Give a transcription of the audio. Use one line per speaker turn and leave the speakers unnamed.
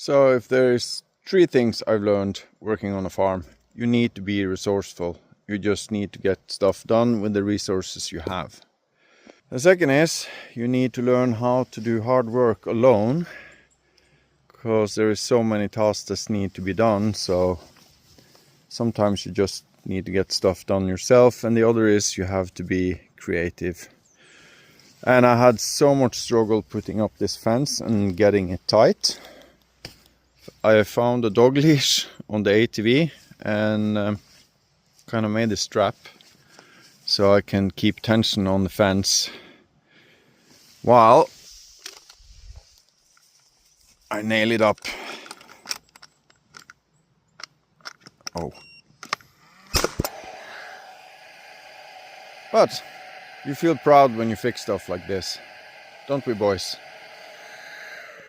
So if there's three things I've learned working on a farm, you need to be resourceful. You just need to get stuff done with the resources you have. The second is you need to learn how to do hard work alone, because there is so many tasks that need to be done, so sometimes you just need to get stuff done yourself. And the other is you have to be creative. And I had so much struggle putting up this fence and getting it tight. I found a dog leash on the ATV and kind of made a strap so I can keep tension on the fence while I nail it up. Oh. But you feel proud when you fix stuff like this, don't we, boys?